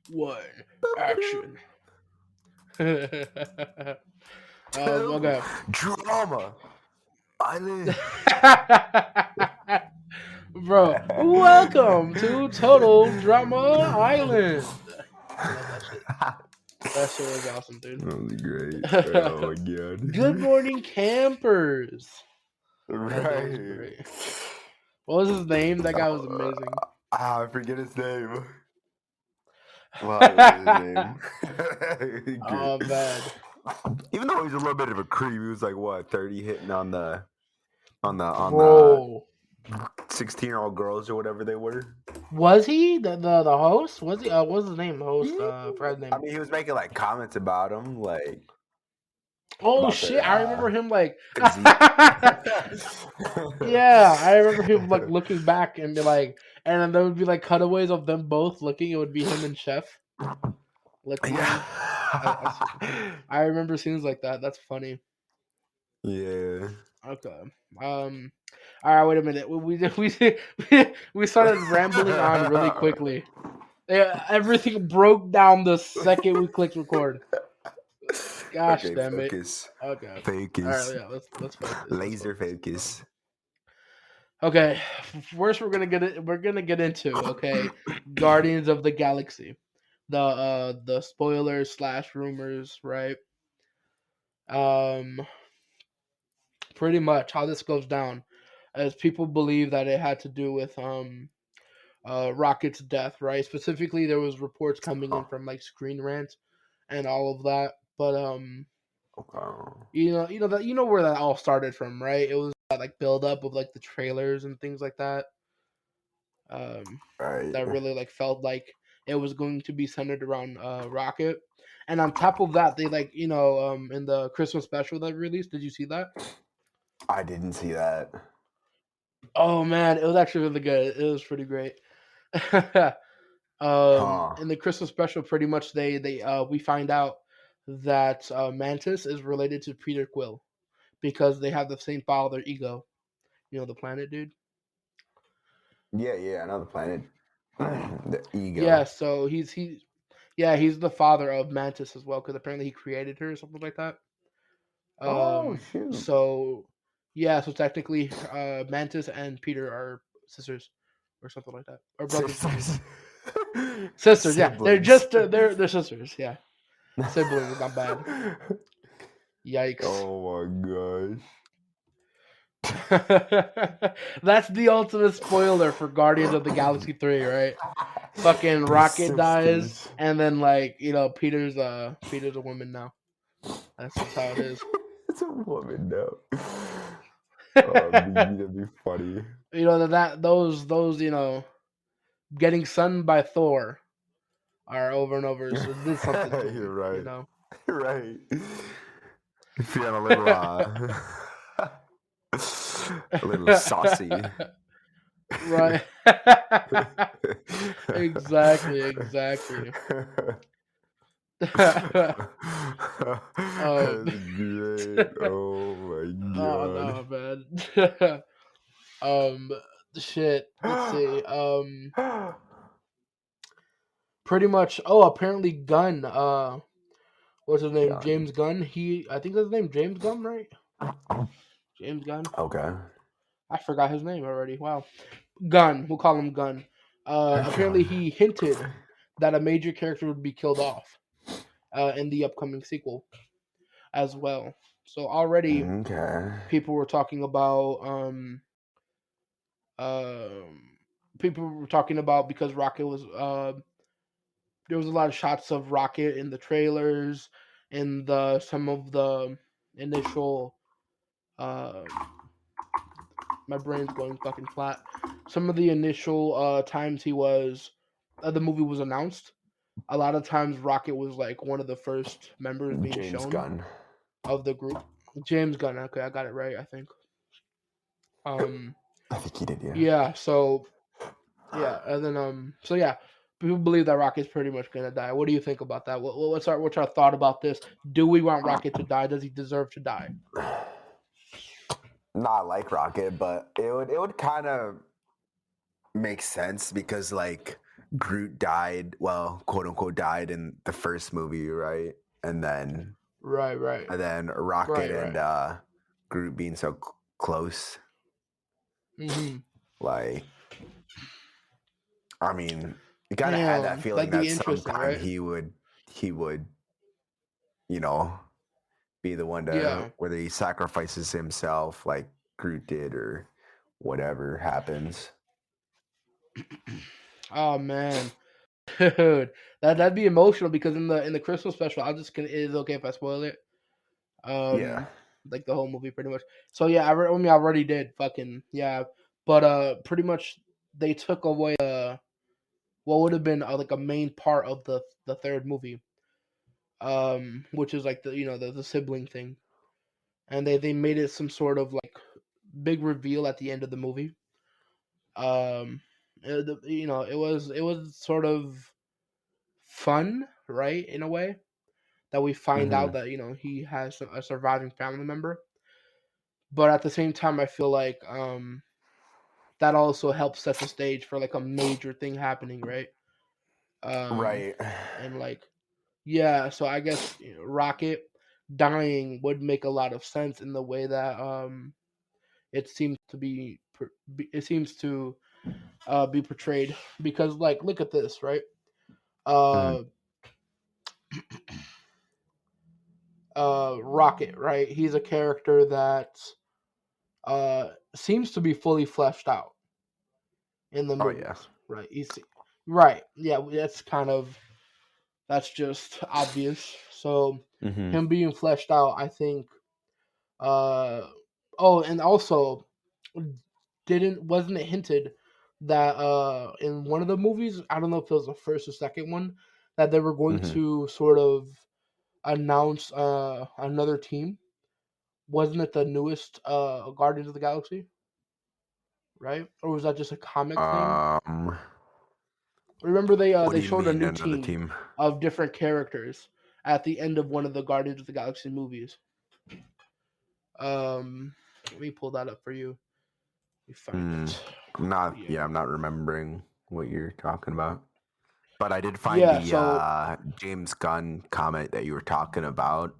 one, action. Two, Okay. drama. Island. Bro, welcome to Total Drama Island. I love that shit. That shit was awesome, dude. That was great. Oh my god. Good morning, campers. That dude was Right. great. What was his name? That guy was amazing. I forget his name. Well, what is his name? Oh, man. Even though he's a little bit of a creep, he was like what 30 hitting on the Bro. 16-year-old girls or whatever they were. Was he the host? Was he? What was his name? The host. Forgot his name. I mean, he was making like comments about him, like. Oh about shit! their, I remember him like. physique. Yeah, I remember him like looking back and be like, and then there would be like cutaways of them both looking. It would be him and Chef looking. Yeah. I remember scenes like that. That's funny. Yeah. Okay. All right. Wait a minute. We started rambling on really quickly. Yeah, everything broke down the second we clicked record. Gosh Okay, damn focus. it. Okay. Focus. All right. Yeah. Let's focus. Laser focus. Okay. First, we're gonna get into Guardians of the Galaxy, the spoilers / rumors, right? Pretty much how this goes down, as people believe that it had to do with Rocket's death, right? Specifically, there was reports coming in from like Screen Rant and all of that, but you know where that all started from, right? It was that like build up of like the trailers and things like that. Right. That really like felt like it was going to be centered around Rocket, and on top of that, they like in the Christmas special that released. Did you see that? I didn't see that. Oh man, it was actually really good. It was pretty great. In the Christmas special, pretty much we find out that Mantis is related to Peter Quill because they have the same father, Ego. You know the planet, dude. Yeah, I know the planet. The ego. Yeah, so he's the father of Mantis as well because apparently he created her or something like that. Shoot. So yeah, so technically, Mantis and Peter are sisters or something like that, or brothers. Sisters, yeah, they're just they're sisters, yeah. Siblings, not bad. Yikes. Oh my gosh. That's the ultimate spoiler for Guardians of the Galaxy 3, right? Fucking Rocket dies, and then like Peter's a woman now. That's just how it is. It's a woman now. That'd be funny. Those getting sunned by Thor are over and over. So this is something to You're right. You're right. Feeling a little a little saucy. Right. Exactly. That's great. Oh my god. Oh no, man. Shit. Let's see. Pretty much. Oh, apparently Gunn. What's his name? Gunn. James Gunn. I think his name James Gunn, right? James Gunn. Okay. I forgot his name already. Wow. Gunn. We'll call him Gunn. Apparently he hinted that a major character would be killed off in the upcoming sequel as well. So already people were talking about because Rocket was there was a lot of shots of Rocket in the trailers, in some of the initial my brain's going fucking flat. Some of the initial times the movie was announced, a lot of times Rocket was like one of the first members being James shown Gunn. of the group. James Gunn. Okay, I got it right, I think. I think he did, yeah. Yeah, so yeah, and then so yeah, people believe that Rocket's pretty much gonna die. What do you think about that? What's our thought about this? Do we want Rocket to die? Does he deserve to die? Not like Rocket, but it would kind of make sense because like Groot died, well, quote unquote died in the first movie, right? And then Right. Rocket and Right. Groot being so close. Mm-hmm. Like, I mean, you kind of had that Damn, feeling that'd be that interesting, sometime right? he would, you know, be the one to Yeah. whether he sacrifices himself like Groot did or whatever happens. Oh man, dude, that'd be emotional because in the Christmas special, I'll just it is okay if I spoil it. Yeah. Like the whole movie, pretty much. So yeah, I already did. Fucking yeah, but pretty much they took away what would have been like a main part of the third movie, which is like the sibling thing, and they made it some sort of like big reveal at the end of the movie. Um, it was sort of fun, right, in a way that we find Mm-hmm. out that he has a surviving family member, but at the same time, I feel like that also helps set the stage for like a major thing happening, right? Um, Right. and like yeah, so I guess Rocket dying would make a lot of sense in the way that it seems to it seems to be portrayed because like look at this, right? Mm-hmm. Uh, Rocket, right? He's a character that seems to be fully fleshed out in the Oh yeah. movies, right? He's right, yeah. That's just obvious. So Mm-hmm. him being fleshed out, I think. Oh, and also, didn't wasn't it hinted that in one of the movies, I don't know if it was the first or second one, that they were going Mm-hmm. to sort of announce another team. Wasn't it the newest Guardians of the Galaxy, right? Or was that just a comic thing? Um, Remember what they do you showed a mean new another team team? of different characters at the end of one of the Guardians of the Galaxy movies. Let me pull that up for you. Let me find Hmm. it. I'm not remembering what you're talking about. But I did find Yeah. the So, James Gunn comment that you were talking about.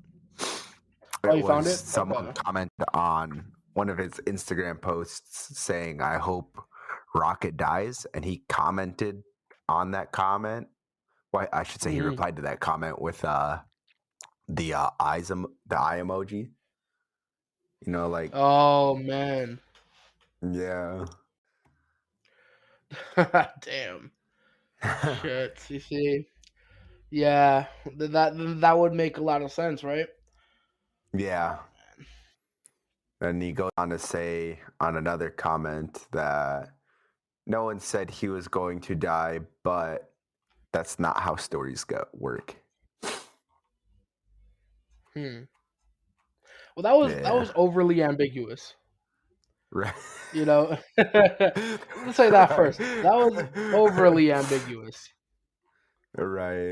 oh, It you found was it? someone Okay. commented on one of his Instagram posts saying, "I hope Rocket dies," and he commented on that comment. Well, I should say he Hmm. replied to that comment with the eye emoji. You know, like Oh man. yeah. Damn. Shit. You see. Yeah. That would make a lot of sense, right? Yeah. Oh man. And he goes on to say on another comment that no one said he was going to die, but that's not how stories work. Hmm. Well, that was Yeah. overly ambiguous. Right. You know. Let's say that first. That was overly ambiguous.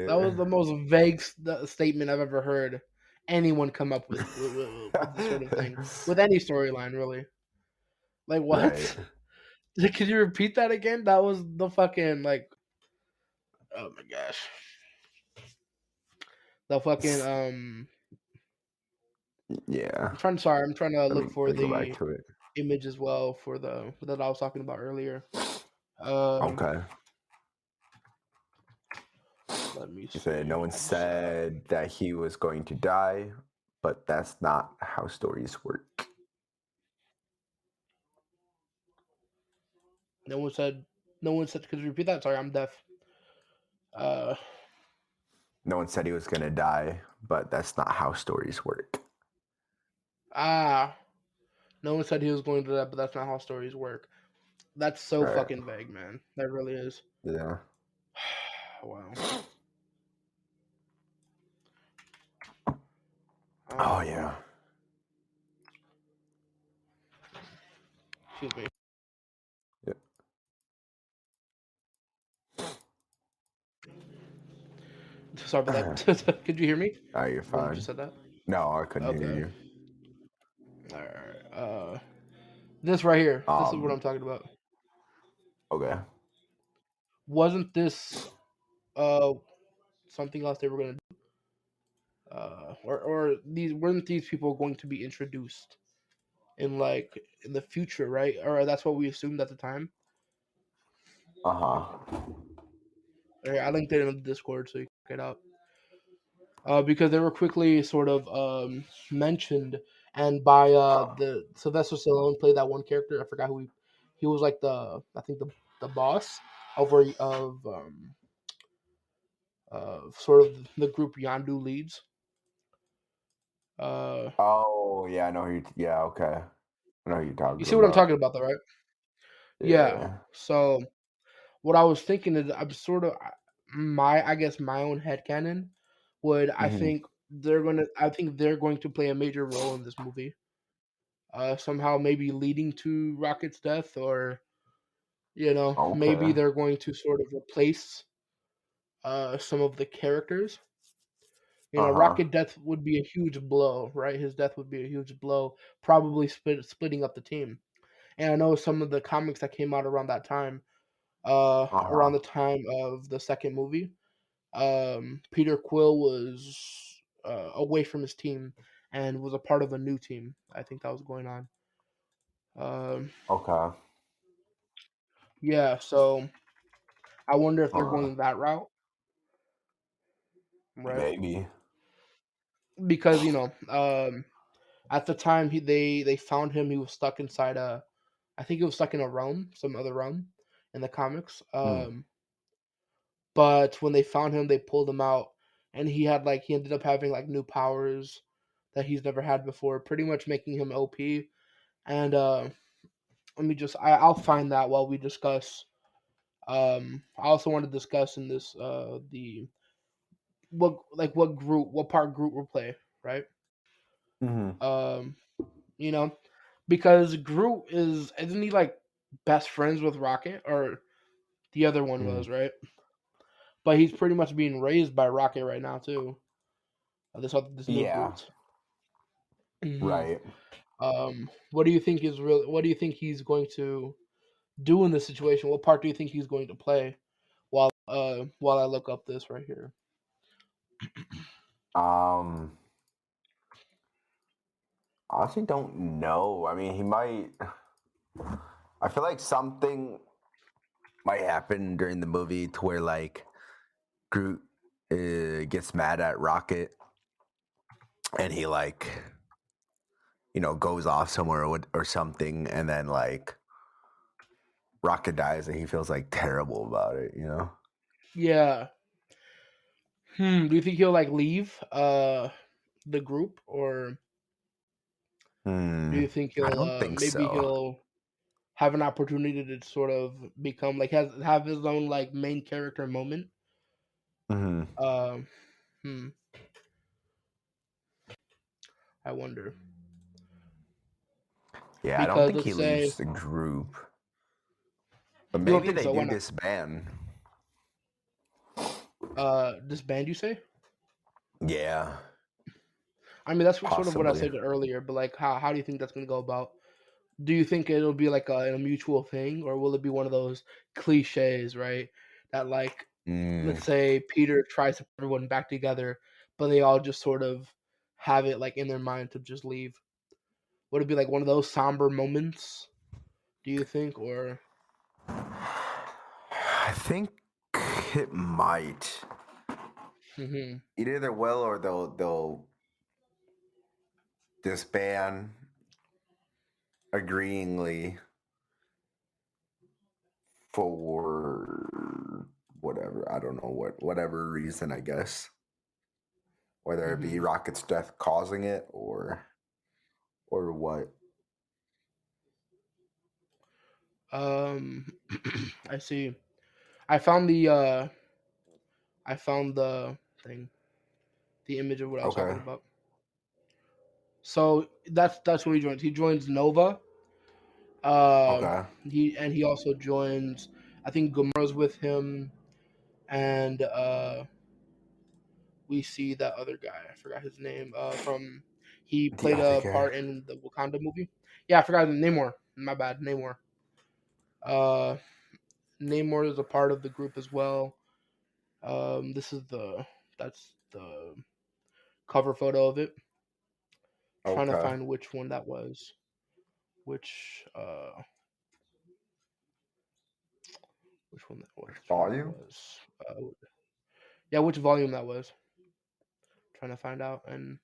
That Right. was the most vague statement I've ever heard anyone come up with this sort of thing with any storyline, really. Like Right. what? Could you repeat that again? That was the fucking like. Oh my gosh. The fucking Yeah. I'm trying to look for Let me go back the to it. image as well for the that I was talking about earlier. Um, Okay. let me He said see. no one said that he was going to die, but that's not how stories work. No one said. No one said. Could you repeat that? Sorry, I'm deaf. Uh, No one said he was going to die, but that's not how stories work. ah. No one said he was going to that, but that's not how stories work. That's so Right. fucking vague, man. That really is. Yeah. Wow. Oh Um, yeah. excuse me. Yeah. Sorry about that. Could you hear me Oh, you're when you just fine. said that? No, I couldn't hear Okay. you. All right. This right here. This is what I'm Um. talking about. Okay. wasn't this uh something else they were gonna do? Or these weren't these people going to be introduced in like in the future, right? Or that's what we assumed at the time. Uh huh. Right, I linked it in the Discord so you can check it out. Because they were quickly sort of mentioned, and by the Sylvester Stallone played that one character. I forgot who he was like I think the boss of sort of the group Yandu leads. Uh, Oh yeah, I know who. Yeah, okay. I know who you're you talking see what I'm about. talking about, though, right? Yeah. Yeah. So what I was thinking is, I'm sort of I guess my own headcanon would Hmm. I think they're going to play a major role in this movie. Somehow maybe leading to Rocket's death, or maybe Okay. they're going to sort of replace some of the characters. Uh huh. Rocket death would be a huge blow, right? His death would be a huge blow, probably splitting up the team. And I know some of the comics that came out Uh around huh. the time of the second movie, Peter Quill was away from his team and was a part of a new team. I think that was going on. Um, Okay. yeah, so I wonder if they're Uh, going that route, right? maybe. Because at the time they found him, he was stuck inside I think he was stuck in a realm, some other realm in the comics. Hmm. But when they found him, they pulled him out, and he ended up having like new powers that he's never had before, pretty much making him OP. And I'll find that while we discuss. I also want to discuss in this the what part Groot will play, right? Hmm. Um, you know, because Groot isn't he like best friends with Rocket, or the other one Hmm. was, right? But he's pretty much being raised by Rocket right now too. This new Yeah. Groot. Hmm. Right. What do you think is real? What do you think he's going to do in this situation? What part do you think he's going to play? While I look up this right here. Um. I honestly don't know. I mean, he might. I feel like something might happen during the movie to where like Groot gets mad at Rocket and he like goes off somewhere or something, and then like Rocket dies and he feels like terrible about it. Yeah. Do you think he'll like leave the group, or do Hmm. you think I he'll don't think maybe so. he'll have an opportunity to sort of become like have his own like main character moment? Hmm. Um, hmm, I wonder, Yeah, I don't because think let's he say leaves the group, but you don't maybe think they so. Why do not? disband. Disband, you say? Yeah, I mean, that's sort of what I possibly. said earlier, but like, how do you think that's gonna go about? Do you think it'll be like a mutual thing, or will it be one of those cliches, right? That like, Mm. let's say Peter tries to put everyone back together, but they all just sort of have it like in their mind to just leave. Would it be like one of those somber moments? Do you think, or I think it might. hmm Either they will or they'll disband agreeingly for whatever, I don't know, whatever reason, I guess, whether it be hmm Rocket's death causing it or what. um, I see. I found the uh, I found the thing, the image of what I was Okay. talking about. So that's what he joins. He joins Nova. Okay. He also joins. I think Gamora's with him, and we see that other guy. I forgot his name. From he The played other a guy. part in the Wakanda movie. Yeah, I forgot his name. Namor. My bad, Namor. Uh, Namor is a part of the group as well. This is that's the cover photo of it. Trying to Okay. find which one that was. Which uh which one that Volume? was. Yeah, which volume that was. Trying to find out, and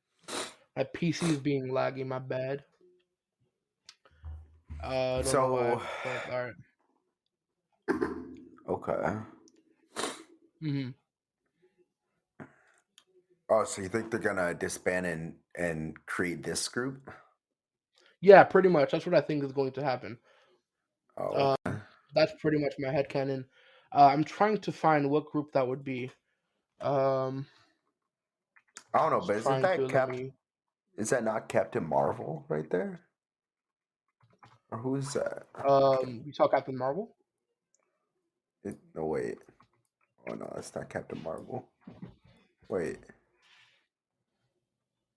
my PC is being laggy. My bad. I don't know why, So, but all right. okay. Mm-hmm. Oh, so you think they're gonna disband and create this group? Yeah, pretty much. That's what I think is going to happen. Oh, Um, okay. that's pretty much my headcanon. I'm trying to find what group that would be. Um, I don't know, just but isn't trying to that let Cap? me. Is that not Captain Marvel right there? Or who is that? You saw Captain Marvel? No, wait. Oh no, it's not Captain Marvel. Wait.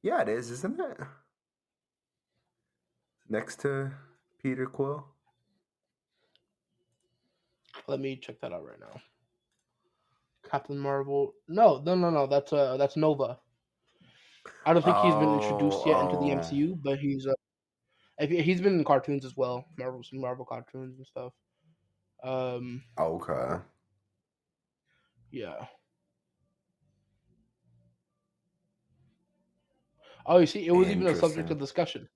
Yeah, it is, isn't it? Next to Peter Quill. Let me check that out right now. Captain Marvel. No, no, no, no. That's Nova. I don't think he's been introduced yet into the Oh, MCU, but he's been in cartoons as well, Marvel cartoons and stuff. Um, okay. yeah. Oh, you see, it was even a subject Interesting. of discussion.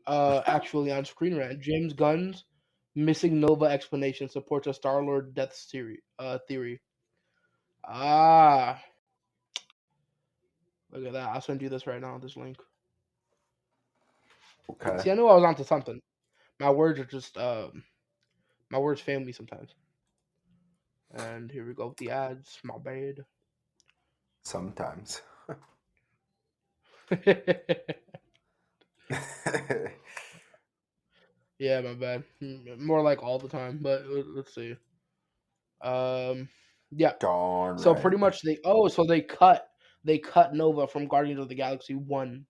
Actually on Screen Rant, James Gunn's missing Nova explanation supports a Star Lord death theory. Ah, look at that! I'll send you this right now. This link. Okay. See, I knew I was onto something. My words are just my words fail me sometimes. And here we go with the ads. My bad. Sometimes. Yeah, my bad. More like all the time, but let's see. Um, yeah. Darn So right. pretty much so they cut Nova from Guardians of the Galaxy 1.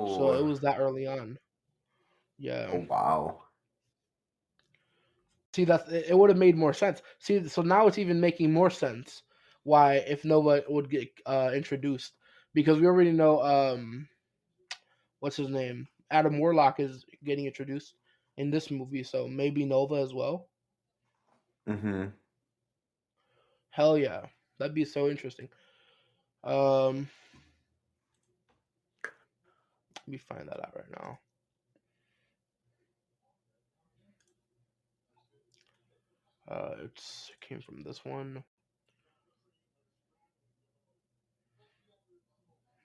So it Oh. was that early on. Yeah. Oh wow. See, that it would have made more sense. See, so now it's even making more sense why if Nova would get introduced, because we already know what's his name, Adam Warlock is getting introduced in this movie, so maybe Nova as well. Mm-hmm. Hell yeah, that'd be so interesting. Um, let me find that out right now. It came from this one.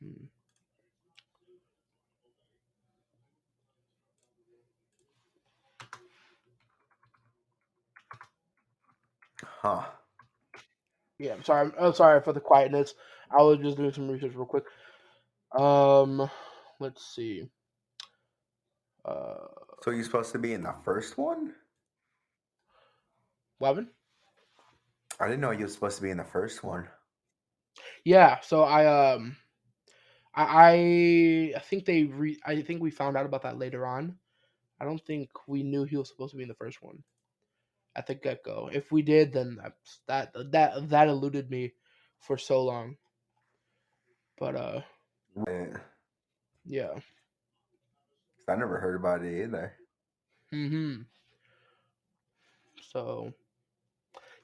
Hmm. Huh. Yeah, I'm sorry for the quietness. I was just doing some research real quick. Um, let's see. Uh, So you're supposed to be in the first one? Weapon? I didn't know you were supposed to be in the first one. Yeah. So I think I think we found out about that later on. I don't think we knew he was supposed to be in the first one at the get go. If we did, then that eluded me for so long. But Right. yeah. 'Cause I never heard about it either. Hmm. So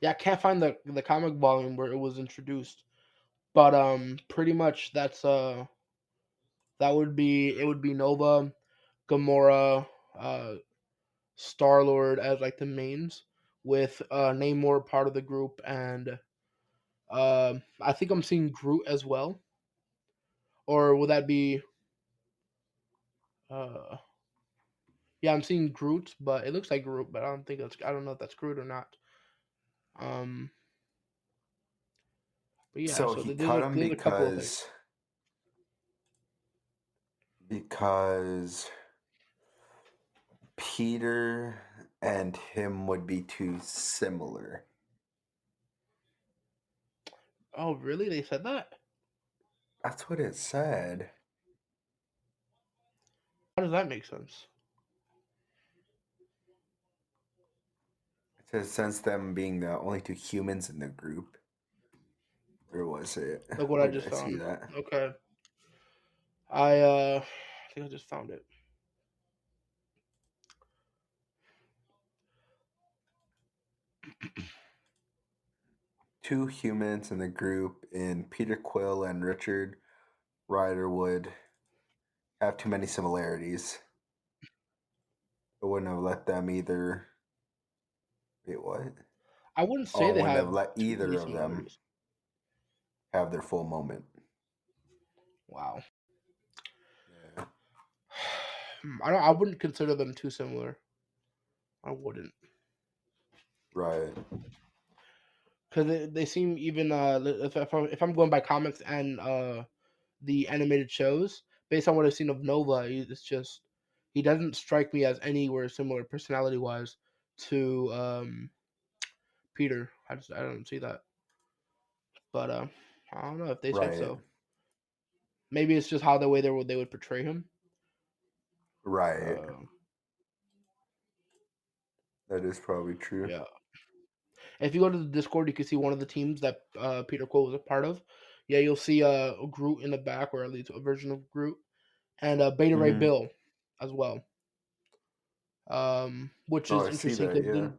yeah, I can't find the comic volume where it was introduced. But pretty much it would be Nova, Gamora, Star Lord as like the mains, with Namor part of the group, and I think I'm seeing Groot as well, or would that be? Uh, yeah, I'm seeing Groot, but it looks like Groot, but I don't know if that's Groot or not. Um, but yeah, So so he cut him there's a couple of things. because Peter and him would be too similar. Oh, really? They said that? That's what it said. How does that make sense? To sense them being the only two humans in the group. Where was it? Look what I Where did just I see found. that? Okay. I think I just found it. Two humans in the group, and Peter Quill and Richard Rider would have too many similarities. I wouldn't have let them either. Wait, what? I wouldn't say Oh, I they wouldn't have have let too many either of them similarities. have their full moment. Wow. Yeah. I wouldn't consider them too similar. I wouldn't. Right. Because they seem even if I'm going by comics and the animated shows, based on what I've seen of Nova, it's just he doesn't strike me as anywhere similar personality wise to Peter. I don't see that, but I don't know if they say Right. so. Maybe it's just how the way they would portray him. Right. Uh, That is probably true. yeah. If you go to the Discord, you can see one of the teams that Peter Quill was a part of. Yeah, you'll see Groot in the back, or at least a version of Groot, and Beta Ray Mm-hmm. Bill as well. Which Oh, is I see interesting that. because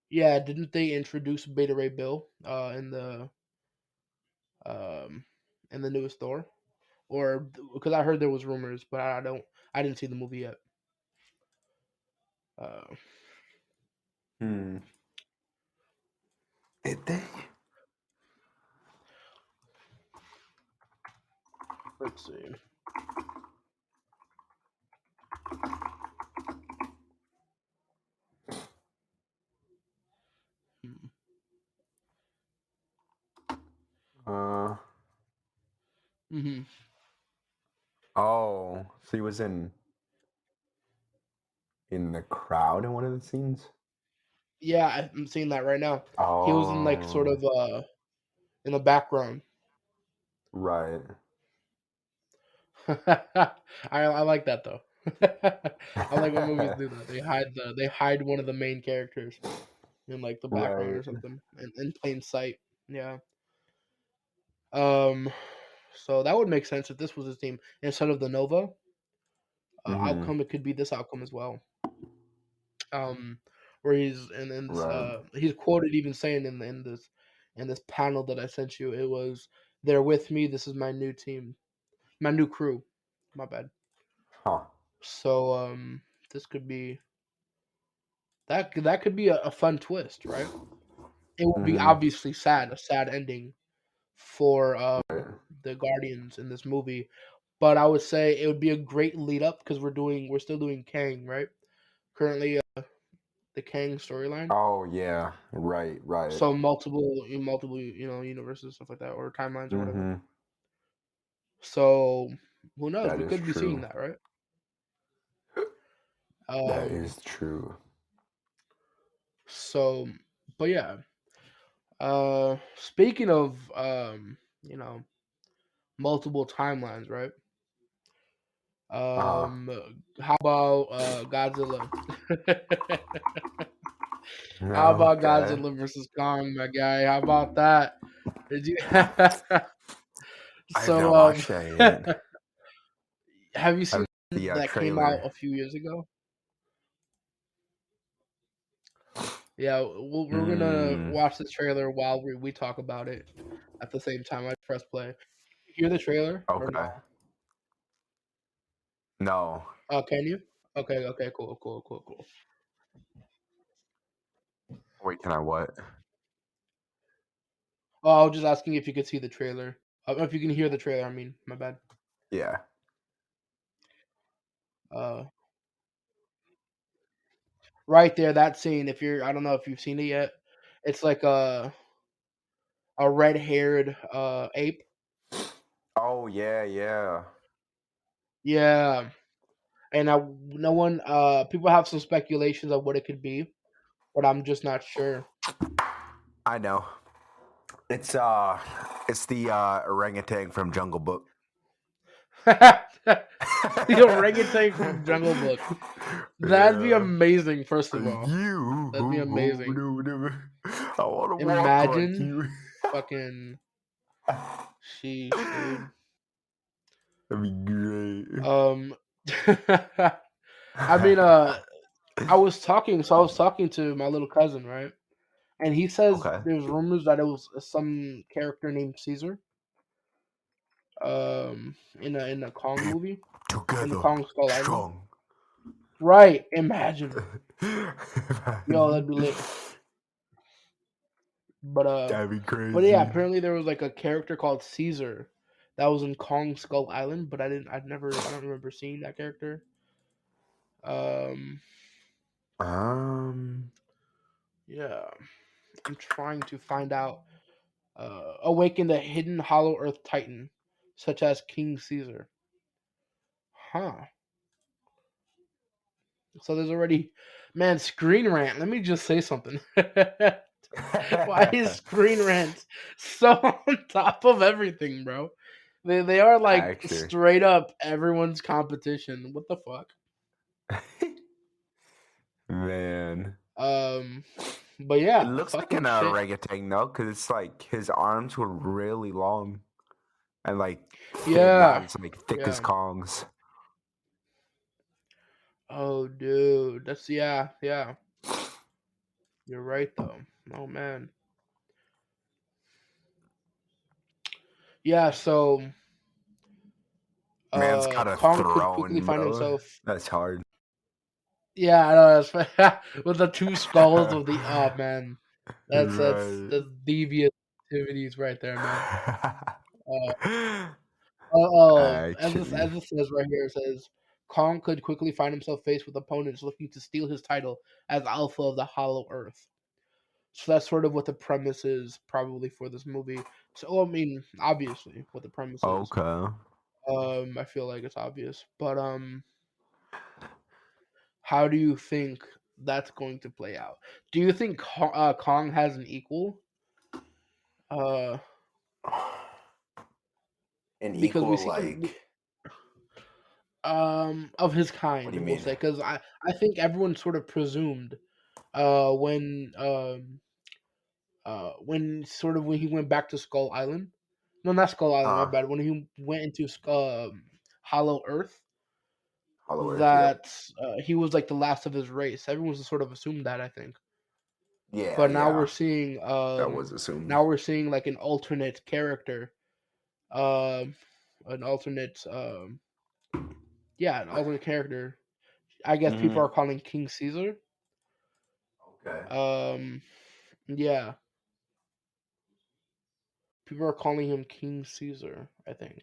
Yeah. didn't they introduce Beta Ray Bill um in the newest Thor? Or because I heard there was rumors, but I didn't see the movie yet. Uh, Hmm. Did they? let's see. Hmm. Uh. Mm-hmm. Oh, so he was in the crowd in one of the scenes. Yeah, I'm seeing that right now. He was in like sort Oh, of in the background. right. I like that though. I like when movies do that. They hide one of the main characters in like the background Right. or something in plain sight. Yeah. Um. So that would make sense if this was his team instead of the Nova Mm-hmm. outcome. It could be this outcome as well. Um, where he's in this, Right. he's quoted even saying in this panel that I sent you, it was they're with me. This is my new team, my new crew. My bad. Huh. So this could be that could be a fun twist, right? It would be Mm-hmm. obviously sad, a sad ending for Right. the Guardians in this movie, but I would say it would be a great lead up because we're still doing Kang, right? Currently, the Kang storyline. Oh yeah. Right. Right. So multiple universes, stuff like that, or timelines or whatever. Mm-hmm. So who knows? That We is could be seeing true. that, right? That Um. is true. So, but yeah. Speaking of multiple timelines, right? Uh-huh. How about Godzilla? How about Okay. Godzilla versus Kong, my guy? How about that? Did you? I have So, not watched that yet. have you I seen have the that came out trailer. a few years ago? Yeah, we're gonna Mm, watch the trailer while we talk about it at the same time. I press play. Hear the trailer or no? okay. No. Can you? Okay, okay, cool. Wait, can I what? Oh, I was just asking if you could see the trailer. If you can hear the trailer, I mean, my bad. Yeah. Uh, right there, that scene. If you're, I don't know if you've seen it yet. It's like a red haired ape. Oh yeah, yeah. Yeah, and no one. People have some speculations of what it could be, but I'm just not sure. I know. It's it's the orangutan from Jungle Book. The orangutan from Jungle Book. That'd be Yeah. amazing. First of all, You. that'd be amazing. I want to walk like Imagine you. fucking sheesh, dude. That'd be great. Um, I mean, I was talking to my little cousin, right? And he says Okay. there's rumors that it was some character named Caesar, in a Kong movie, in the Together, Kong Skull Island. strong. Right? Imagine, yo, that'd be lit. But That'd be but yeah, crazy. apparently there was like a character called Caesar that was in Kong Skull Island, but I don't remember seeing that character. Um, Um, yeah, I'm trying to find out. Awaken the hidden Hollow Earth Titan, such as King Caesar. Huh. So there's already, man, Screen Rant. Let me just say something. Why is Screen Rant so on top of everything, bro? They are like actually, straight up everyone's competition. What the fuck? man, Um, but it yeah, looks like fucking an shit. orangutan though, because it's like his arms were really long and like thick. Now Yeah, it's like thick as yeah. Kong's. Oh, dude, that's yeah. You're right though. Oh man. Yeah. So, Man's got a Kong could quickly throne, find bro. himself. That's hard. Yeah, I know. With the two skulls of the oh man, Right. that's devious activities right there, man. Uh, Actually. as it says right here, it says Kong could quickly find himself faced with opponents looking to steal his title as Alpha of the Hollow Earth. So that's sort of what the premise is, probably for this movie. So I mean, obviously, what the premise is. Okay. I feel like it's obvious, but how do you think that's going to play out? Do you think Kong has an equal? Uh, An because we equal, see like, of his what kind, do you we'll mean? say, because I think everyone sort of presumed uh when um when sort of when he went back to Skull Island. No, not Skull Island. My Huh? bad. When he went into Hollow Earth, Hollow Earth, yep. that he was like the last of his race. Everyone sort of assumed that, I think. Yeah, But yeah. That was assumed. now we're seeing like an alternate character, um, an alternate yeah, an alternate character. I guess people are Mm-hmm. calling King Caesar. Okay. Um, yeah, people are calling him King Caesar, I think.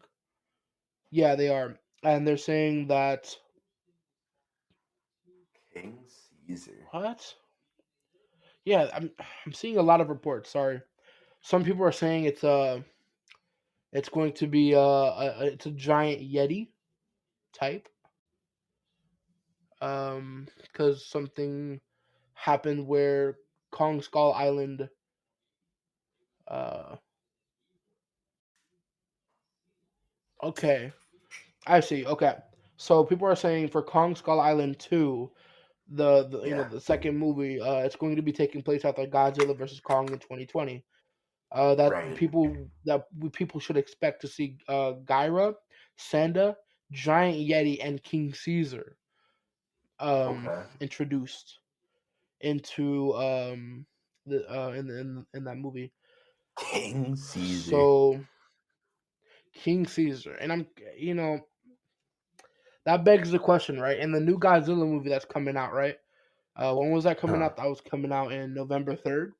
Yeah, they are, and they're saying that King Caesar. what? Yeah, I'm seeing a lot of reports. Sorry, some people are saying it's going to be it's a giant yeti type. Because something happened where Kong Skull Island. Uh, okay, I see. Okay, so people are saying for Kong Skull Island 2, the Yeah. the second movie, it's going to be taking place after Godzilla versus Kong in 2020. Right. That people should expect to see Gyra, Sanda, Giant Yeti, and King Caesar Okay. introduced into in that movie. King Caesar. So King Caesar, and that begs the question, right? In the new Godzilla movie that's coming out, right? When was that coming Huh. out? That was coming out in November 3rd.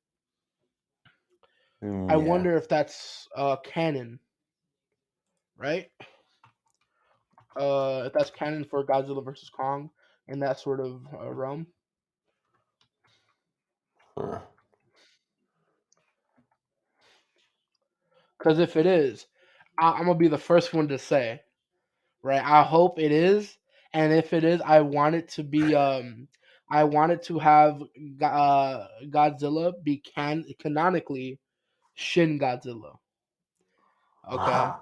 I Yeah. wonder if that's canon, right? If that's canon for Godzilla versus Kong in that sort of realm. Huh. Because if it is, I'm gonna be the first one to say, right? I hope it is, and if it is, I want it to be I want it to have Godzilla be canonically Shin Godzilla. Okay. Huh.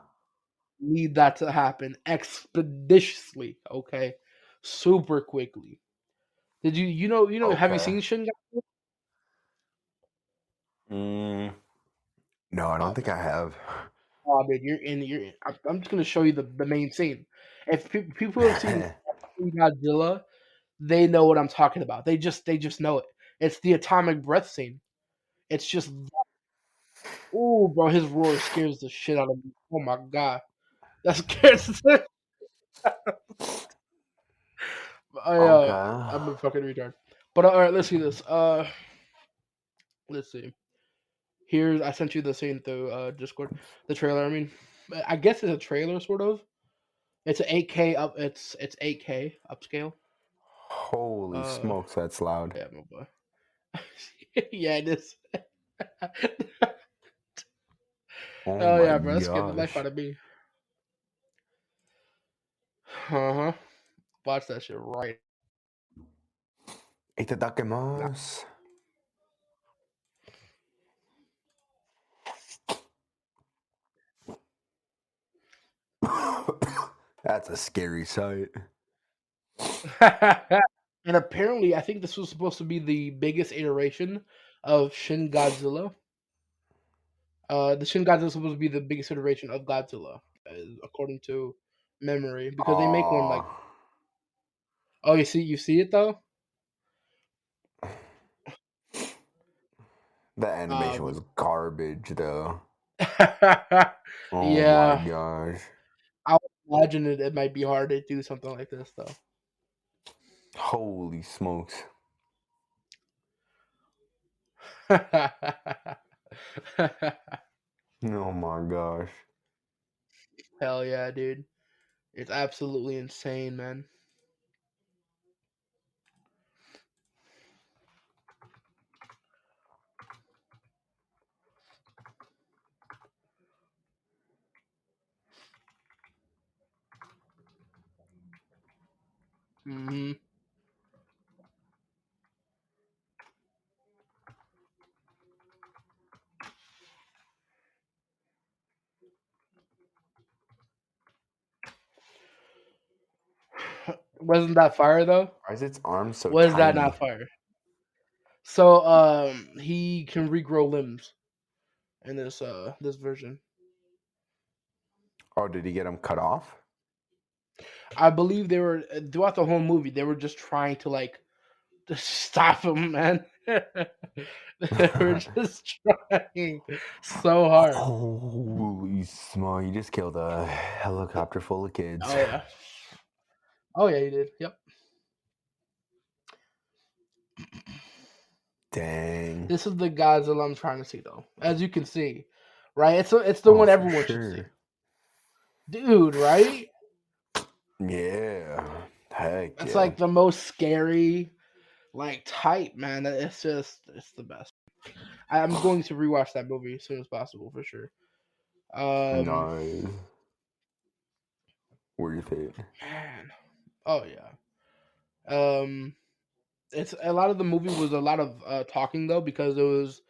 need that to happen expeditiously. Okay, super quickly. Did you know? Have you Okay. seen Shin Godzilla? Mm, no, I don't Oh think man, I have. oh dude, you're in. You're in. I'm just gonna show you the main scene. If people have seen Shin Godzilla, they know what I'm talking about. They just know it. It's the atomic breath scene. It's just, oh, bro, his roar scares the shit out of me. Oh my god, that scares the. Okay. I'm a fucking retard. But all right, let's see this. Let's see. Here's I sent you the scene through Discord. The trailer. I mean, I guess it's a trailer, sort of. It's an 8K up. It's 8K upscale. Holy Uh, smokes, that's loud. yeah, my boy. Yeah, it is. Oh Oh my yeah, bro, that scared the life gosh. out of me. Uh huh. Watch that shit right now. Itadakimasu. That's a scary sight. And apparently, I think this was supposed to be the biggest iteration of Shin Godzilla. The Shin Godzilla is supposed to be the biggest iteration of Godzilla, according to memory, because they make one like. Oh, Oh, you see it though. the animation Um, was garbage, though. Oh my yeah, gosh. I would imagine it might be hard to do something like this though. Holy smokes. Oh my gosh. Hell yeah, dude! It's absolutely insane, man. Hmm. Wasn't that fire though? Why is its arm so Was that not tiny? fire? So he can regrow limbs in this version. Oh, did he get him cut off? I believe they were throughout the whole movie. They were just trying to like just stop him, man. They were just trying so hard. Holy smoke, you just killed a helicopter full of kids. Oh yeah. Oh yeah, you did. Yep. Dang. This is the Godzilla I'm trying to see though. As you can see, right? It's the Oh, one for everyone should see, sure. dude. Right? Yeah. Heck It's yeah. like the most scary, like type, man. It's the best. I'm going to rewatch that movie as soon as possible for sure. Um, Nice. Worth it. man, oh yeah. Um, it's a lot of the movie was a lot of talking though because it was,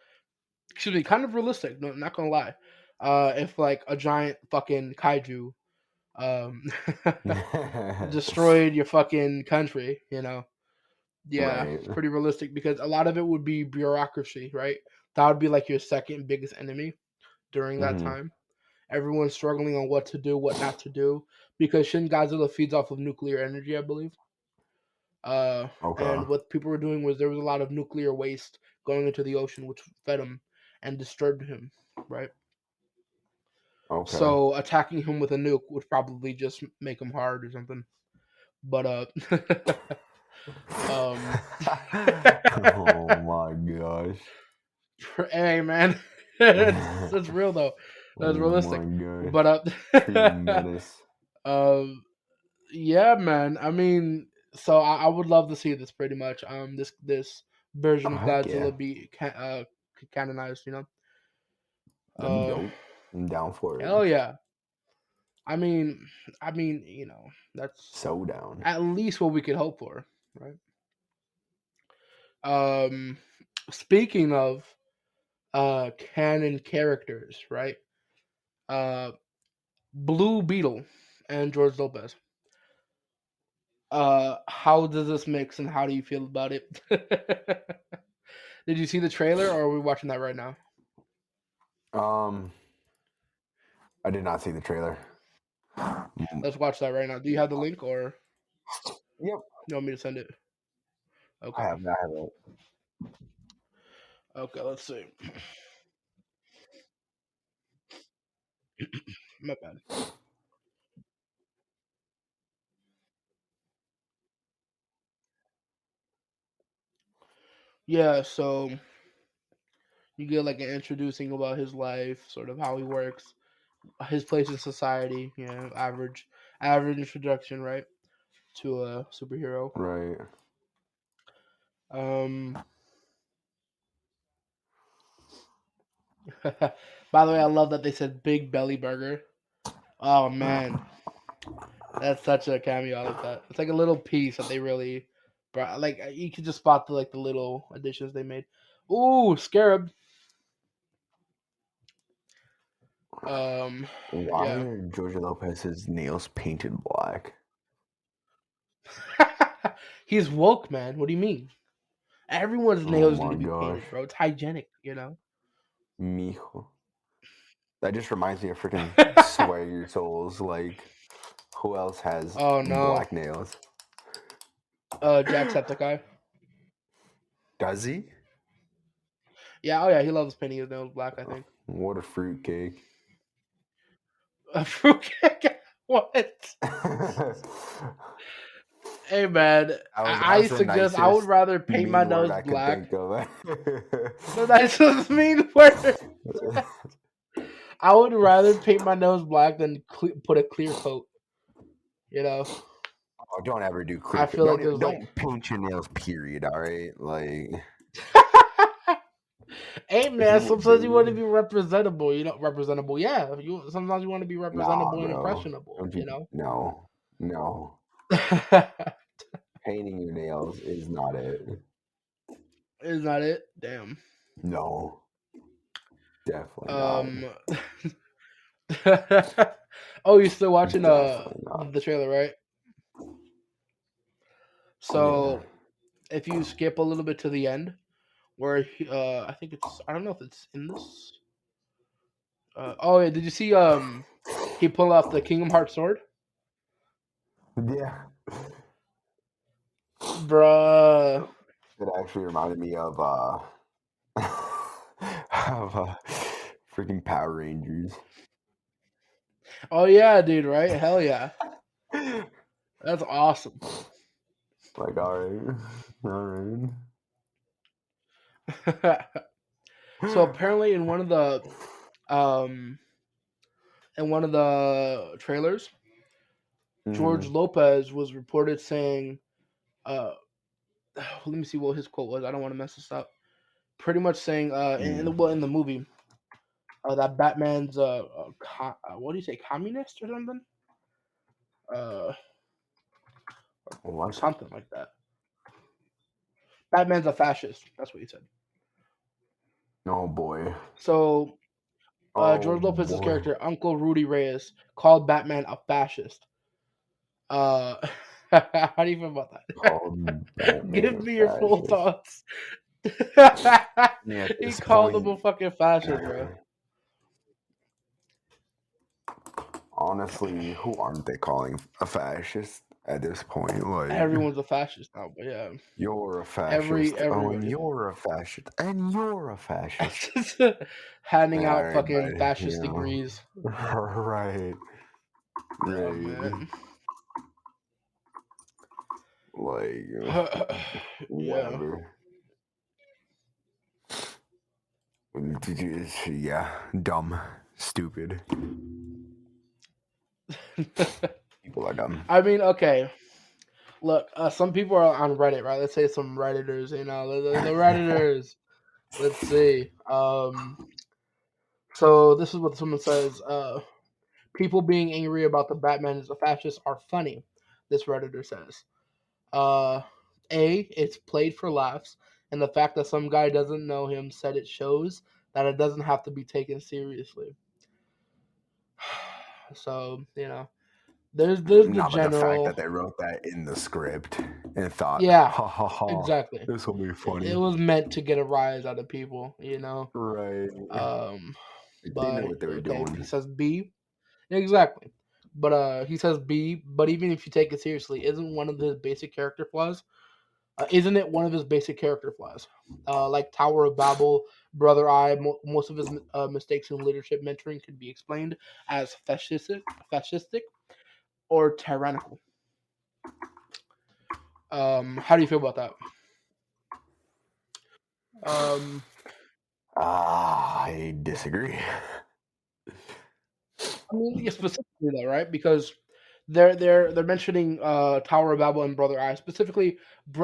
excuse me, kind of realistic. No, not gonna lie. If like a giant fucking kaiju um destroyed your fucking country, yeah, Right. it's pretty realistic because a lot of it would be bureaucracy, right? That would be like your second biggest enemy during that Mm-hmm. time. Everyone's struggling on what to do, what not to do, because Shin Godzilla feeds off of nuclear energy, I believe. Okay. And what people were doing was there was a lot of nuclear waste going into the ocean, which fed him and disturbed him, right? Okay. So attacking him with a nuke would probably just make him hard or something. But um, Oh my gosh. hey man, it's real though. That's Oh my realistic. gosh. But True menace. um, yeah, man. I mean, so I would love to see this pretty much. This version Oh, of heck yeah. Godzilla be canonized. That'd be Uh, dope. I'm down for it. hell yeah. I mean, that's So down. at least what we could hope for, right? Um, speaking of, canon characters, right? Uh, Blue Beetle and George Lopez. How does this mix and how do you feel about it? Did you see the trailer or are we watching that right now? Um, I did not see the trailer. Mm, Let's watch that right now. Do you have the link or Yep, you want me to send it? I Okay. have. I have it. Okay, let's see. My bad. Yeah, so you get like an introducing about his life, sort of how he works, his place in society, average introduction, right? To a superhero. Right. Um By the way, I love that they said big belly burger. Oh man, that's such a cameo. I like that. It's like a little piece that they really brought. Like you could just spot the little additions they made. Ooh, Scarab. Um, Why yeah. are George Lopez's nails painted black? He's woke, man. What do you mean? Everyone's Oh nails need my to be gosh, painted, bro. It's hygienic, you know. mijo. That just reminds me of freaking Swear Your Souls. Like, who else has Oh no, black nails? Jacksepticeye. Does he? Yeah, oh yeah, he loves painting his nails black. I think. What a fruitcake. A fruitcake. What? that Hey man, I was the suggest I would nicest rather paint my mean word nose I could black. think of. The nicest mean word. I would rather paint my nose black than put a clear coat. You know, Oh, don't ever do I clear. feel like there's like, Don't paint your nails. Period. All right. Like hey if man, you were sometimes you want to dating, be representable. You know, representable. Yeah, you sometimes you want to be nah, representable and bro. impressionable. Don't You you? know. No, no. Painting your nails is not it. Is that it? Damn. No, definitely not. Um. Oh, you're still watching Definitely not. the trailer, right? Yeah. So if you skip a little bit to the end, where I think it's I don't know if it's in this. Oh yeah, did you see he pull off the Kingdom Hearts sword, Yeah. bruh? It actually reminded me of of freaking Power Rangers. Oh yeah, dude, right? Hell yeah, that's awesome. Like, all right, all right. So apparently um in one of the trailers, George Mhm. Lopez was reported saying, uh, let me see what his quote was. I don't want to mess this up. Pretty much saying, in the movie, that Batman's what do you say, communist or something? Uh, What? Something like that. Batman's a fascist. That's what he said. Oh boy. So Oh George Lopez's boy. character, Uncle Rudy Reyes, called Batman a fascist. How do you feel about Called that? Batman Give a me your full fascist. thoughts. I mean, at He this called him a point, fucking fascist, bro. honestly, who aren't they calling a fascist at this point? Like, Everyone's a fascist now, but yeah, you're a fascist. Oh, and everybody you're a fascist. And you're a fascist. handing Yeah, all out right, fucking bud. You fascist know. degrees. Right. Oh Right. man. Like, Yeah. whatever. Yeah, dumb, stupid. People are dumb. I mean, okay. Look, some people are on Reddit, right? Let's say some Redditors, you know, the Redditors. Let's see. So this is what someone says. People being angry about the Batman is a fascist are funny. This Redditor says. Uh, it's played for laughs, and the fact that some guy doesn't know him said it shows that it doesn't have to be taken seriously. So there's the No, but the fact that general. they wrote that in the script and thought, Yeah, ha ha ha, exactly. this will be It funny. was meant to get a rise out of people. Right. Um, They knew but what they were okay, he doing. says B. Exactly. But he says B. But even if you take it seriously, isn't one of his basic character flaws? Isn't it one of his basic character flaws? Like Tower of Babel, Brother Eye, most of his mistakes in leadership mentoring could be explained as fascistic or tyrannical. How do you feel about that? Um, I disagree. I mean, yeah, specifically though, right? Because they're mentioning Tower of Babel and Brother Eye specifically.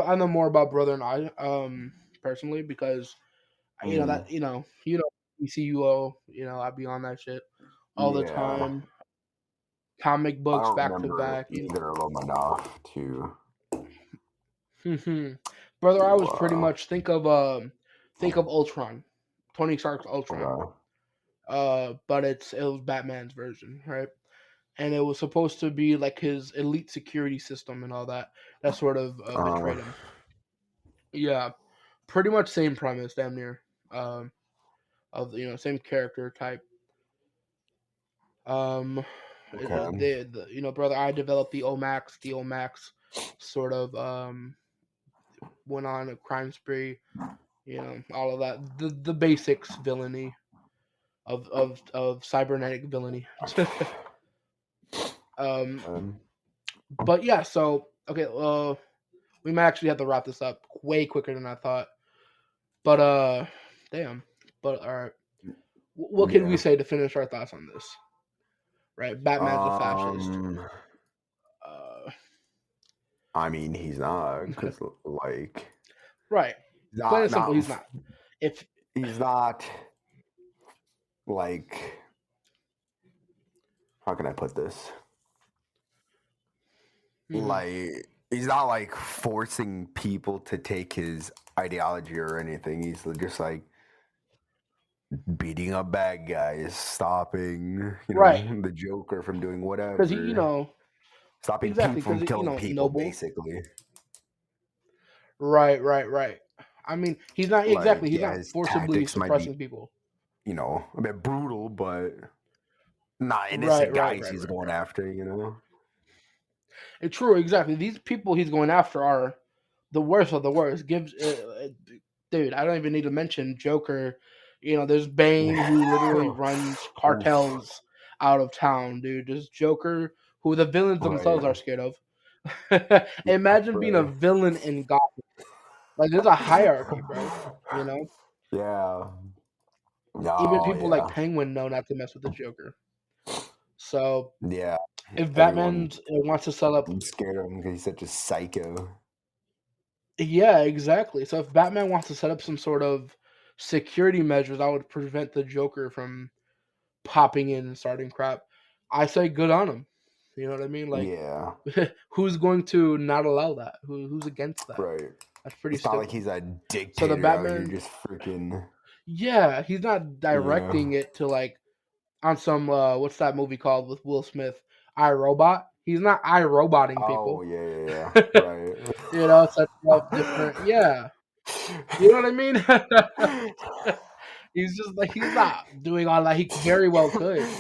I know more about Brother and Eye, personally, because Mm, that ECUO. I be on that shit all the yeah, time. Comic I books don't back to remember back. either of them enough to Brother Eye to was pretty much think of Ultron, Tony Stark's Ultron. okay. But it was Batman's version, right? And it was supposed to be like his elite security system and all that. That sort of Uh, betrayed him. Yeah, pretty much same premise, damn near. Um, of same character type. Um, okay, brother, I developed the Omax. The Omax sort of went on a crime spree. All of that. The basics villainy of cybernetic villainy. um, um, but yeah, so okay, we might actually have to wrap this up way quicker than I thought. But damn. But all right, what can we yeah. say to finish our thoughts on this? Right, Batman's a fascist. Um, Uh, I mean, he's not because like right, plain not and simple, not he's not. If he's not like how can I put this? mhm. Like he's not like forcing people to take his ideology or anything. He's just like beating up bad guys, stopping, Right, the Joker from doing because he, whatever, stopping exactly, people because from killing people, noble. basically. Right, right, right. I mean, he's not exactly. Like, He's yeah, not his forcibly tactics might be, suppressing people. a bit brutal, but not Right, innocent right, guys right, he's right, going right. after. It's true, exactly. These people he's going after are the worst of the worst. Dude, I don't even need to mention Joker. There's Bane who literally runs Oof. cartels out of town, dude. There's Joker who the villains themselves are Right. scared of. Yeah, Imagine being a right. villain in Gotham. Like there's a hierarchy, bro. You know, Yeah. even No, people like yeah. Penguin know not to mess with the Joker. So Yeah. if Everyone Batman wants to set up, is scared of him because he's such a psycho. yeah, exactly. So if Batman wants to set up some sort of security measures that would prevent the Joker from popping in and starting crap, I say good on him. You know what I mean? Like, Yeah. who's going to not allow that? Who's against that? Right. That's pretty It's not like stupid. he's a So the dictator out here Batman, just freaking, yeah, he's not you know. directing it to like on some what's that movie called with Will Smith? I Robot. He's not I roboting Oh, people. yeah, yeah, yeah. Right. Such a different. Yeah, you know what I mean. He's just like he's not doing all that. He very well could,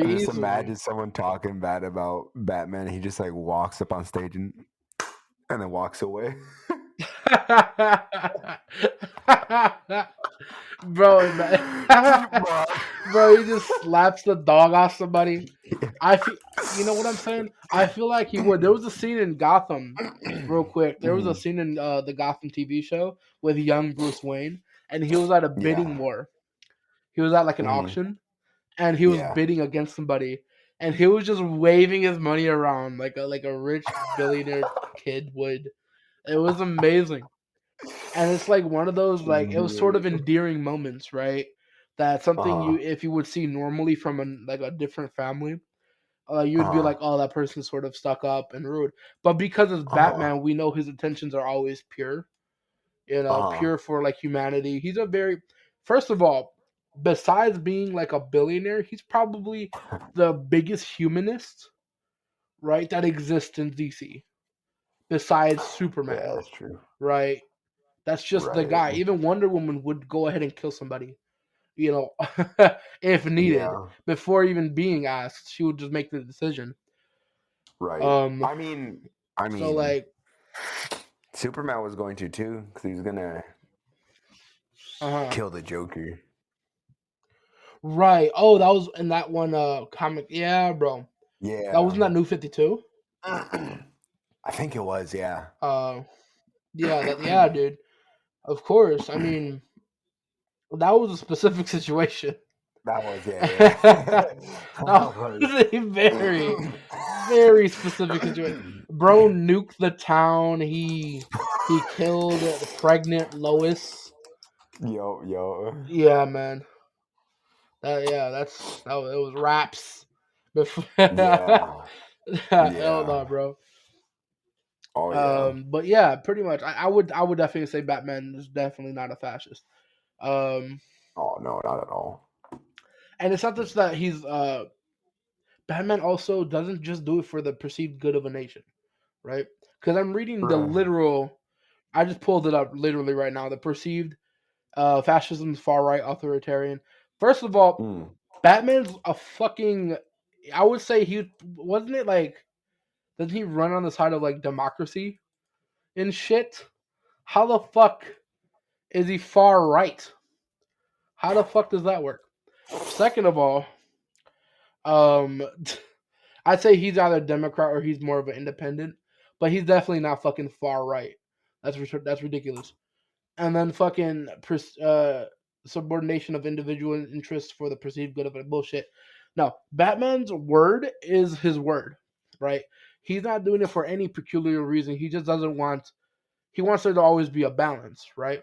I very just easily. imagine someone talking bad about Batman. He just like walks up on stage and then walks away. Bro, bro, he just slaps the dog off somebody. I feel, you know what I'm saying? I feel like he would. There was a scene in Gotham, real quick. There was a Mhm. scene in the Gotham TV show with young Bruce Wayne, and he was at a bidding Yeah. war. He was at like an Mhm. auction, and he was Yeah. bidding against somebody, and he was just waving his money around like a rich billionaire kid would. It was amazing. And it's like one of those like it was sort of Yeah. endearing moments, right? That something Uh-huh. if you would see normally from a different family, you'd be Uh-huh. like, oh, that person's sort of stuck up and rude. But because it's Uh-huh. Batman, we know his intentions are always pure. Uh-huh. Pure for like humanity. He's a very, first of all, besides being like a billionaire, he's probably the biggest humanist, right, that exists in DC. Besides Yeah, Superman, that's true. right? That's just the Right. guy. Even Wonder Woman would go ahead and kill somebody, you know, if needed, Yeah. before even being asked. She would just make the decision. Right. Um, I mean, I so mean, like, Superman was going to too, because he was gonna uh-huh. kill the Joker. Right. Oh, that was in that one comic. Yeah, bro. That wasn't Yeah. that New 52? I think it was. Yeah. Uh yeah, that yeah, dude. Of course. I mean, that was a specific situation. That was. Yeah. That Yeah. was a very, very specific situation. Bro nuked the town. He killed the pregnant Lois. Yo. Yo. Yeah, man. It was raps. Before Yeah. hell Yeah. no, bro. Oh yeah. But yeah, pretty much. I would definitely say Batman is definitely not a fascist. Um, Oh no, not at all. and it's not just that he's Batman also doesn't just do it for the perceived good of a nation, right? Because I'm reading the Right. literal. I just pulled it up literally right now. The perceived fascism, far right, authoritarian. First of all, Mm. Batman's a fucking. I would say he wasn't it like. Doesn't he run on the side of like democracy and shit? How the fuck is he far right? How the fuck does that work? Second of all, um, I'd say he's either Democrat or he's more of an independent, but he's definitely not fucking far right. That's ridiculous. And then fucking subordination of individual interests for the perceived good of it. Bullshit. No, Batman's word is his word, right? He's not doing it for any peculiar reason. He just doesn't want. He wants there to always be a balance, right?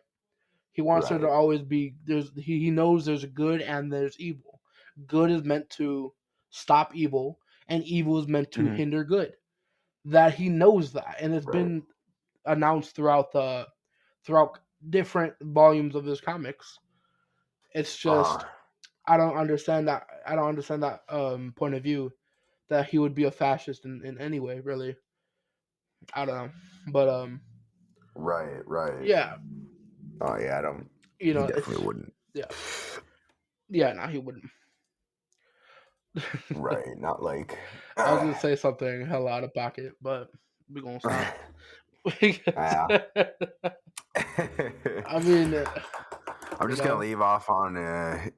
He wants there to Right. always be he knows there's good and there's evil. Good is meant to stop evil, and evil is meant to Mm-hmm. hinder good. That he knows that, and it's Right. been announced throughout different volumes of his comics. It's just Uh, I don't understand that. I don't understand that point of view that he would be a fascist in any way. Really, I don't know, but right. Right. yeah, Oh yeah. I don't. He it's definitely wouldn't. yeah, yeah. No, he wouldn't. Right. Not like. I was gonna say something hella out of pocket, but we're gonna stop. Yeah. I mean, I'm you just gonna know, leave off on.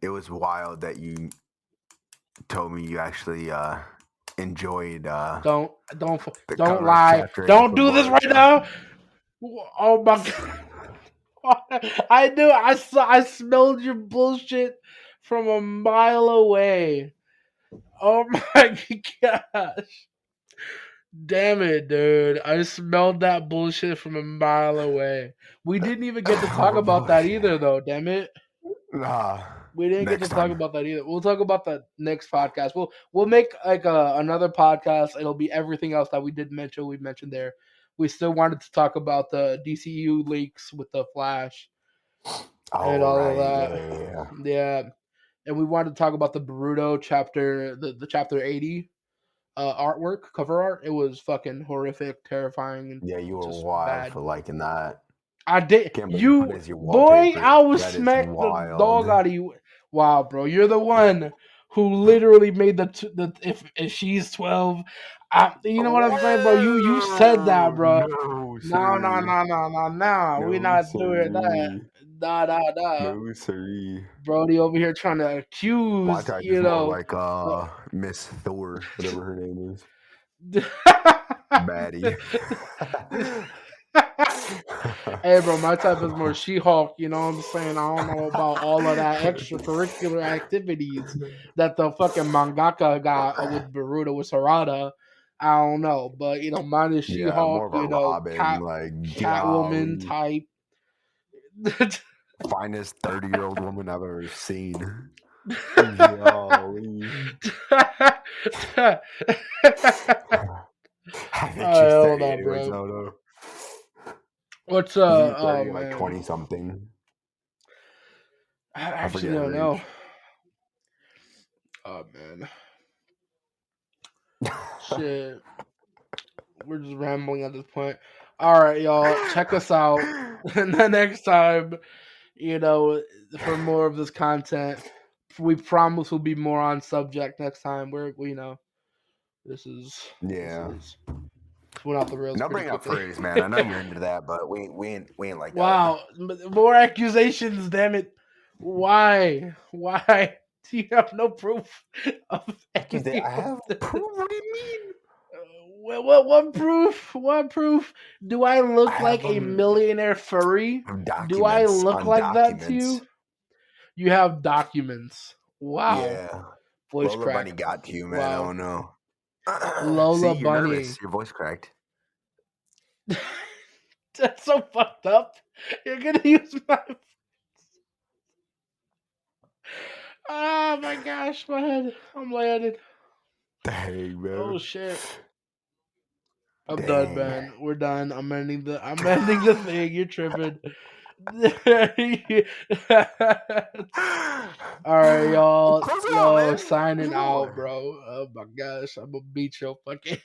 It was wild that you told me you actually enjoyed don't the don't cover of lie. Chapter 8 Don't for do this right Boruto. now. Oh my god! I knew. I saw. I smelled your bullshit from a mile away. Oh my gosh! Damn it, dude! I smelled that bullshit from a mile away. We didn't even get to talk Oh, about that bullshit. either, though. Damn it! Nah, We didn't get to next talk time. about that either. We'll talk about that next podcast. We'll make like another podcast. It'll be everything else that we did mention. We mentioned there. We still wanted to talk about the DCU leaks with the Flash and Oh, all of right. Yeah, that. yeah, yeah. Yeah, and we wanted to talk about the Boruto chapter, the chapter 80 artwork, cover art. It was fucking horrific, terrifying, and Yeah, you were just wild bad. for liking that. I did. Can't believe you put it You as your boy, wallpaper. I was That is smacked the wild. dog out of you. Wow, bro, you're the one who literally made the if she's 12. You know what I'm saying, bro? You said that, Whoa! bro. No, No, no, sir. no, no, no, no. We No, not doing that. sir. Da da da. No, sir. Brody over here trying to My accuse, type is you more know. like Miss Thor, whatever her name is. The- Baddie. Hey, bro, my type is more She-Hulk. You know what I'm saying? I don't know about all of that extracurricular activities that the fucking mangaka got with Boruto with Sarada. I don't know, but mine is Yeah, She-Hulk. more of a Robin, like Catwoman golly, type. finest 30-year-old woman I've ever seen. Golly. I think she's Hell 30 no, anyways, bro. no, no. What's Isn't he oh 30, like man, 20 something? I I actually forget don't her know. age. Oh man, shit. We're just rambling at this point. All right, y'all. Check us out. And the next time, for more of this content, we promise we'll be more on subject next time. This is Yeah. this went off the rails Don't pretty bring up quickly. furries, man. I know you're into that, but we ain't like that. Wow, more accusations, damn it! Why? Do you have no proof of any I of have this? proof. What do you mean? What proof? What proof? Do I I look like have a millionaire furry? Do I documents look on like that to documents. you? You have documents. Wow. Yeah. Voice Lola crack. Bunny got to you, man. I Wow. don't know. See, Lola you're Bunny. nervous. Your voice cracked. That's so fucked up. You're gonna use my. Oh my gosh, my head. I'm landed. Dang, man. Oh shit. I'm done, Dang. man. We're done. I'm ending the thing. You're tripping. All right, y'all. Close it out, Yo, man. Close signing the out, door. bro. Oh my gosh, I'm gonna beat your fucking.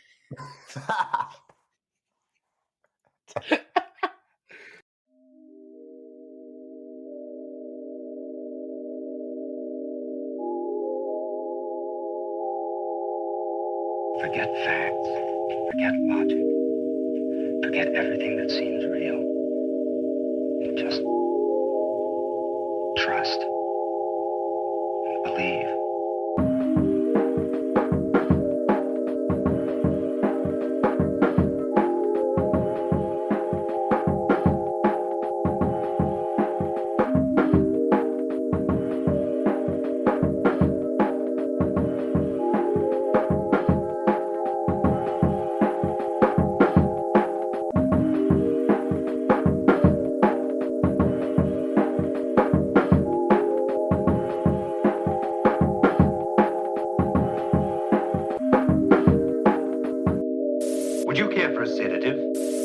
Forget facts. Forget logic. Forget everything that seems real. Just trust. Believe. Would you care for a sedative?